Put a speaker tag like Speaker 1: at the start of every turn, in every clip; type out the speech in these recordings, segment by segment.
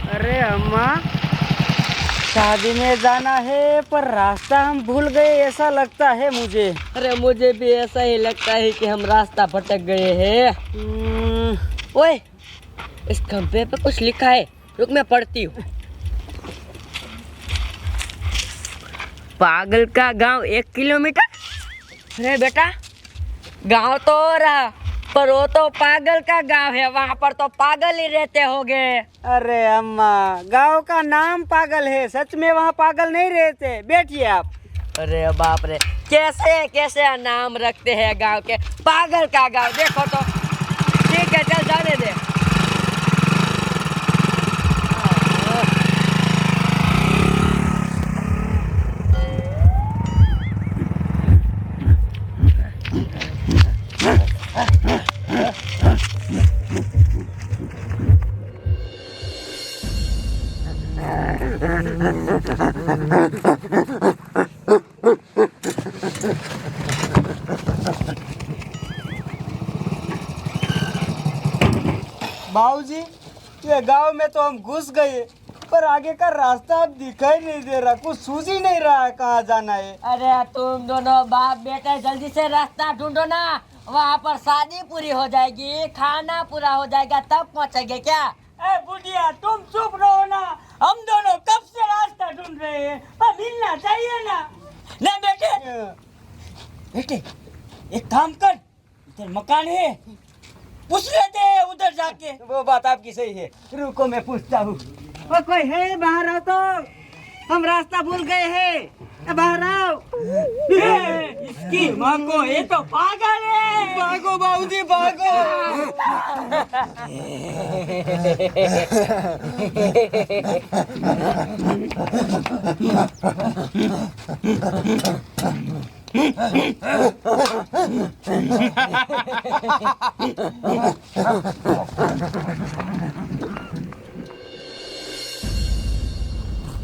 Speaker 1: अरे अम्मा, शादी में जाना है पर रास्ता हम भूल गए ऐसा लगता है मुझे।
Speaker 2: अरे मुझे भी ऐसा ही लगता है कि हम रास्ता भटक गए हैं। ओए, इस खंभे पे कुछ लिखा है, रुक मैं पढ़ती हूँ। पागल का गांव 1 किलोमीटर। अरे बेटा, गांव तो हो रहा, पर वो तो पागल का गांव है, वहाँ पर तो पागल ही रहते होंगे।
Speaker 1: अरे अम्मा, गांव का नाम पागल है, सच में वहाँ पागल नहीं रहते। बैठिए आप।
Speaker 2: अरे बाप रे, कैसे कैसे नाम रखते हैं गांव के। पागल का गांव, देखो तो। ठीक है, चल जाने दे।
Speaker 1: बाबूजी, ये गांव में तो हम घुस गए, पर आगे का रास्ता अब दिखाई नहीं दे रहा, कुछ सूझ ही नहीं रहा है कहाँ जाना है।
Speaker 2: अरे तुम दोनों बाप बेटे जल्दी से रास्ता ढूंढो ना, वहाँ पर शादी पूरी हो जाएगी, खाना पूरा हो जाएगा, तब पहुँचेंगे क्या।
Speaker 1: ए बुढ़िया, तुम चुप रहो ना, हम दोनों कब से रास्ता ढूंढ रहे हैं, पर मिलना चाहिए ना।
Speaker 2: ले बेटे,
Speaker 1: बेटे एक काम कर, इधर मकान है, पूछ लेते हैं उधर जाके। वो बात आपकी सही है, रुको मैं पूछता हूँ। ओ कोई है बाहर आओ तो, हम रास्ता भूल गए हैं, बाहर आओ। इसकी माँ को, ये तो पागल है। भागो बाबूजी भागो।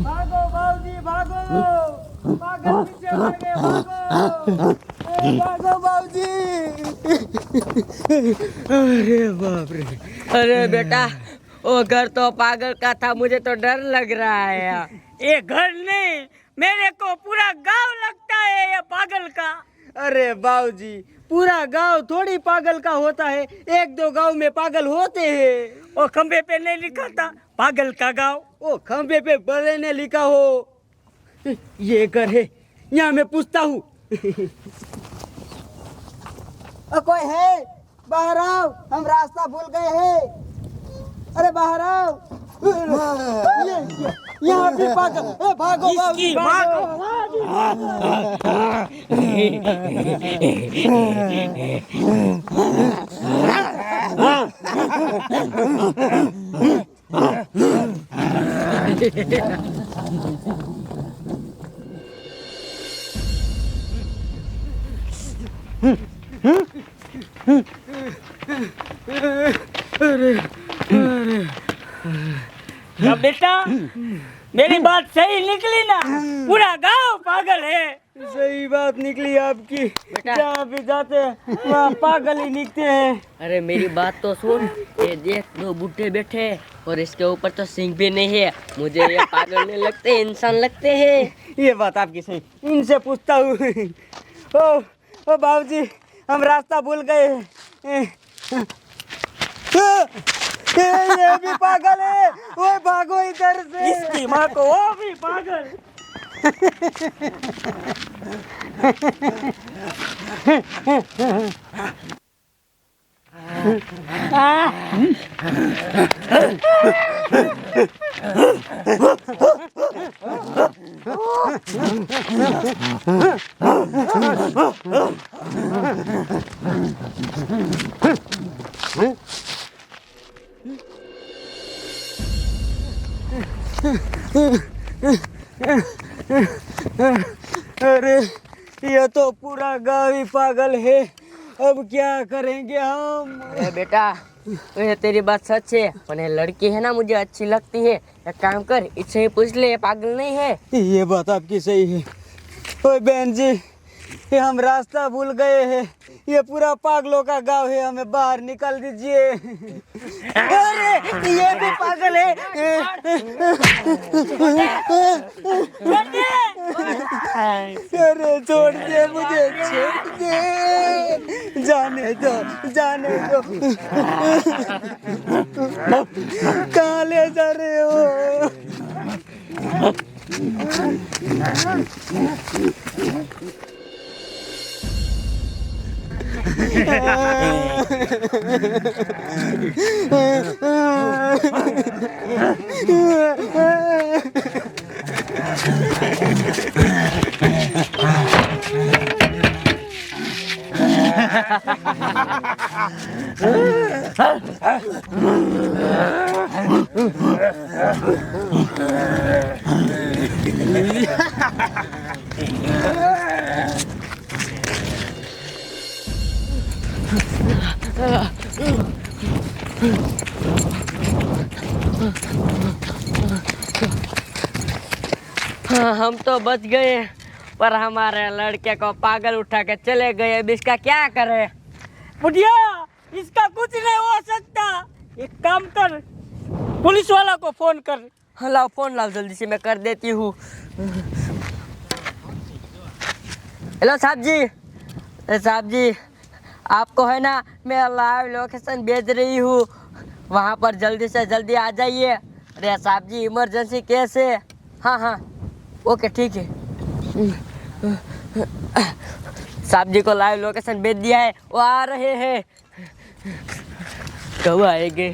Speaker 1: भागो बाबूजी भागो, पागल पीछे भागे, भागो। भागो बाबूजी। अरे बाप रे।
Speaker 2: अरे बेटा, वो घर तो पागल का था, मुझे तो डर लग रहा है यार।
Speaker 1: ये घर नहीं, मेरे को पूरा गांव लगता है ये पागल का। अरे बाबूजी, पूरा गांव थोड़ी पागल का होता है, 1-2 गांव में पागल होते हैं। वो खंबे पे नहीं लिखा था पागल का गांव, वो खंबे पे बड़े ने लिखा हो। ये घर है, यहाँ मैं पूछता हूँ। कोई है, बाहर आओ, हम रास्ता भूल गए हैं। अरे बाहर आओ। यहाँ भी पागल। भागो बाबूजी भागो।
Speaker 3: क्या बेटा, मेरी बात सही निकली ना, पूरा गांव पागल है।
Speaker 1: सही बात निकली आपकी, जहाँ भी जाते हैं वहाँ पागल ही निकलते हैं।
Speaker 2: अरे मेरी बात तो सुन, ये देख 2 बूढ़े बैठे हैं और इसके ऊपर तो सिंह भी नहीं है। मुझे ये पागल नहीं लगते, इंसान लगते हैं।
Speaker 1: ये बात आपकी सही, इनसे पूछता हूँ। ओ बाबूजी, हम रास्ता भूल गए। ये भी पागल है, वो भागो इधर से।
Speaker 3: इसकी माँ को, वो भी पागल।
Speaker 1: अरे ये तो पूरा गांव ही पागल है। अब क्या करेंगे हम?
Speaker 2: अरे बेटा, ये तेरी बात सच है, पर ये लड़की है ना मुझे अच्छी लगती है। एक काम कर, इससे ही पूछ ले, ये पागल नहीं है।
Speaker 1: ये बात आपकी सही है। ओए बहन जी, ये हम रास्ता भूल गए हैं। ये पूरा पागलों का गांव है, हमें बाहर निकाल दीजिए। अरे ये भी पागल है। अरे छोड़ दे मुझे, छोड़ दे, जाने दो, जाने दो। कहाँ ले जा रहे हो?
Speaker 2: हाँ, हम तो बच गए, पर हमारे लड़के को पागल उठा के चले गए। अब इसका क्या करे?
Speaker 3: बुढ़िया, इसका कुछ नहीं हो सकता। एक काम कर, पुलिस वाला को फोन कर।
Speaker 2: हाँ, लाओ फोन लाओ, जल्दी से मैं कर देती हूँ। हेलो साहब जी, साहब जी, आपको है ना मैं लाइव लोकेशन भेज रही हूँ, वहाँ पर जल्दी से जल्दी आ जाइए। अरे साहब जी, इमरजेंसी केस है। हाँ हाँ, ओके ठीक है। साहब जी को लाइव लोकेशन भेज दिया है, वो आ रहे हैं। कब आएंगे?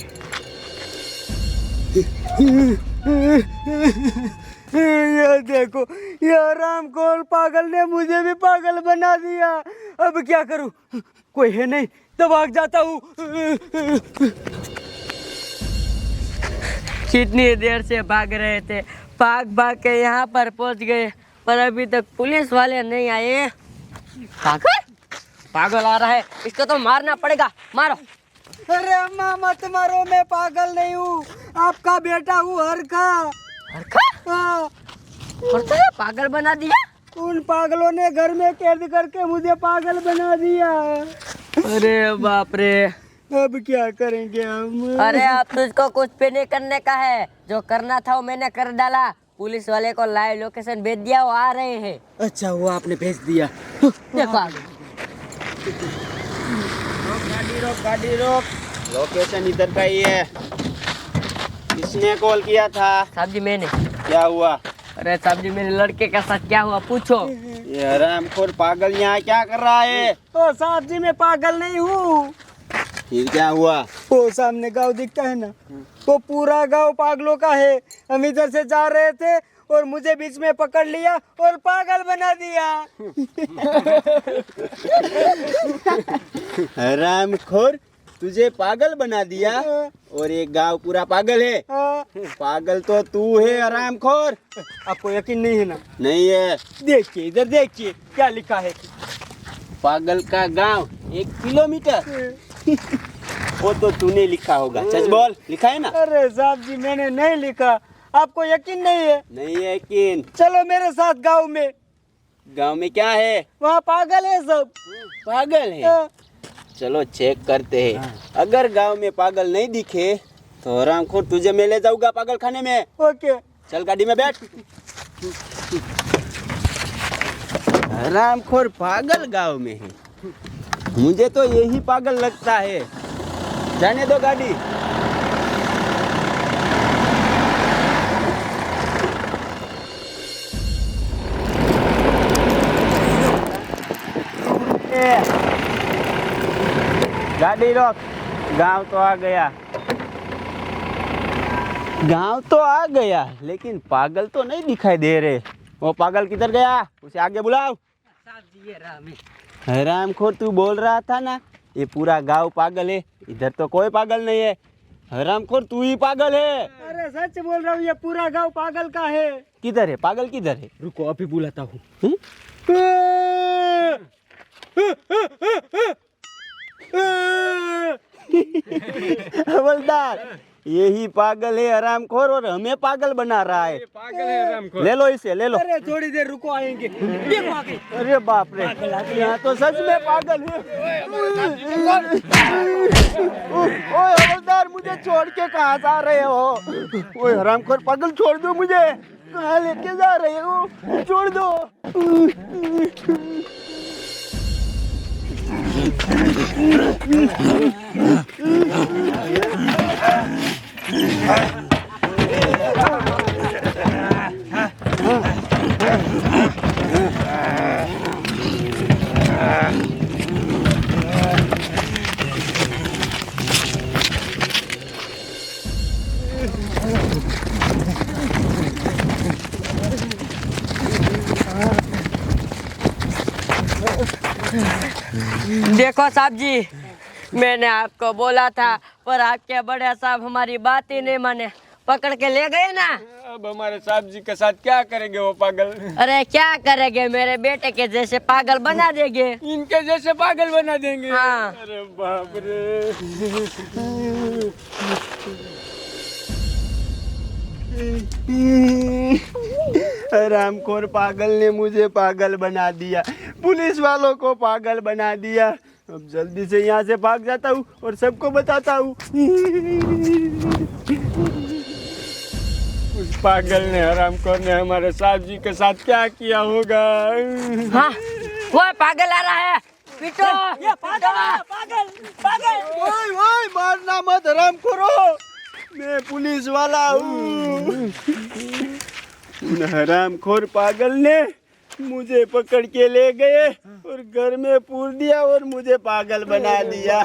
Speaker 1: ये देखो, ये हरामखोर पागल ने मुझे भी पागल बना दिया। अब क्या करूं? कोई है नहीं तो भाग जाता हूँ।
Speaker 2: कितनी देर से भाग रहे थे, भाग भाग के यहाँ पर पहुँच गए, पर अभी तक पुलिस वाले नहीं आए। पागल पागल आ रहा है, इसको तो मारना पड़ेगा। मारो।
Speaker 1: अरे अम्मा मत मारो, मैं पागल नहीं हूँ, आपका बेटा हूँ हरखा। हाँ,
Speaker 2: और तो ये पागल बना दिया।
Speaker 1: उन पागलों ने घर में कैद करके मुझे पागल बना दिया।
Speaker 2: अरे बाप रे,
Speaker 1: अब क्या करेंगे हम?
Speaker 2: अरे अब तुझको कुछ भी नहीं करने का है, जो करना था वो मैंने कर डाला। पुलिस वाले को लाइव लोकेशन भेज दिया, वो आ रहे हैं।
Speaker 1: अच्छा हुआ आपने भेज दिया।
Speaker 2: देखो आगे।
Speaker 4: गाड़ी रोक। लोकेशन इधर का ही है। किसने कॉल किया था?
Speaker 2: साहब जी मैंने।
Speaker 4: क्या हुआ?
Speaker 2: अरे साहब जी, मेरे लड़के के साथ क्या हुआ पूछो।
Speaker 4: ये हरामखोर पागल यहाँ क्या कर रहा है?
Speaker 1: ओ साहब जी, मैं पागल नहीं हूँ।
Speaker 4: फिर क्या हुआ?
Speaker 1: वो सामने गांव दिखता है ना, वो पूरा गांव पागलों का है। हम इधर से जा रहे थे और मुझे बीच में पकड़ लिया और पागल बना दिया।
Speaker 4: हरामखोर, तुझे पागल बना दिया और ये गांव पूरा पागल है।
Speaker 1: हाँ,
Speaker 4: पागल तो तू है हरामखोर।
Speaker 1: आपको यकीन नहीं है ना?
Speaker 4: नहीं है।
Speaker 1: देखिए इधर, देखिए क्या लिखा है।
Speaker 4: पागल का गांव 1 किलोमीटर। वो तो तूने लिखा होगा। सच बोल, लिखा है ना?
Speaker 1: अरे साहब जी, मैंने नहीं लिखा। आपको यकीन नहीं है?
Speaker 4: नहीं है यकीन।
Speaker 1: चलो मेरे साथ गांव में।
Speaker 4: गांव में क्या है?
Speaker 1: वहाँ पागल है सब।
Speaker 4: पागल है?
Speaker 1: हाँ,
Speaker 4: चलो चेक करते हैं। अगर गांव में पागल नहीं दिखे तो हरामखोर तुझे मैं ले जाऊंगा पागल खाने में।
Speaker 1: ओके।
Speaker 4: चल गाड़ी में बैठ। हरामखोर पागल गांव में है, मुझे तो यही पागल लगता है। जाने दो गाड़ी। गाड़ी रोक। गांव तो आ गया, गांव तो आ गया, लेकिन पागल तो नहीं दिखाई दे रहे। वो पागल किधर गया? उसे आगे बुलाओ।
Speaker 2: साहब जी ये रहा मैं।
Speaker 4: हरामखोर, तू बोल रहा था ना ये पूरा गांव पागल है, इधर तो कोई पागल नहीं है। हरामखोर, तू ही पागल है।
Speaker 1: अरे सच बोल रहा हूँ, ये पूरा गांव पागल का है।
Speaker 4: किधर है पागल? किधर है?
Speaker 1: रुको अभी बुलाता हूँ।
Speaker 4: हम्म? हवलदार, यही पागल है हरामखोर और हमें पागल बना रहा है।
Speaker 5: पागल है हरामखोर।
Speaker 4: ले लो इसे, ले लो।
Speaker 1: अरे थोड़ी देर रुको, आएंगे। देखो आ गई।
Speaker 4: अरे बाप रे, यहाँ तो सच में पागल है। ओए हवलदार, मुझे छोड़ के कहाँ जा रहे हो? ओए हरामखोर पागल, छोड़ दो मुझे। कहाँ लेके जा रहे हो? छोड़ दो।
Speaker 2: देखो साहब जी, मैंने आपको बोला था, पर आपके बड़े साहब हमारी बात ही नहीं माने, पकड़ के ले गए ना।
Speaker 5: अब हमारे साहब जी के साथ क्या करेंगे वो पागल?
Speaker 2: अरे क्या करेंगे, मेरे बेटे के जैसे पागल बना देंगे।
Speaker 5: इनके जैसे पागल बना देंगे?
Speaker 2: हाँ।
Speaker 5: अरे बाप रे।
Speaker 4: हरामखोर पागल ने मुझे पागल बना दिया, पुलिस वालों को पागल बना दिया। अब जल्दी से यहाँ से भाग जाता हूँ और सबको बताता हूँ।
Speaker 5: उस पागल ने, हरामखोर ने हमारे साहब जी के साथ क्या किया होगा?
Speaker 2: हाँ, वो पागल आ रहा है, पीटो।
Speaker 3: ये पागल है, पागल पागल।
Speaker 4: ओए ओए, मारना मत हरामखोरो, मैं पुलिस वाला हूँ। उन हरामखोर पागल ने मुझे पकड़ के ले गए और घर में पूर दिया और मुझे पागल बना दिया।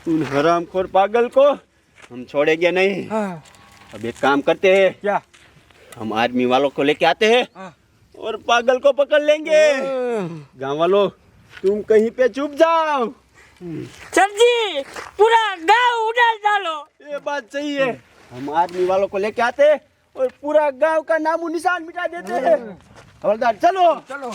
Speaker 4: उन हरामखोर पागल को हम छोड़ेंगे नहीं। अब एक काम करते हैं,
Speaker 1: क्या?
Speaker 4: हम आर्मी वालों को लेके आते हैं और पागल को पकड़ लेंगे। गाँव वालों, तुम कहीं पे छुप जाओ।
Speaker 3: सर जी, पूरा गांव उड़ा डालो।
Speaker 4: ये बात सही है, हम आर्मी वालों को लेके आते हैं और पूरा गांव का नामो निशान मिटा देते हैं। हवलदार चलो चलो।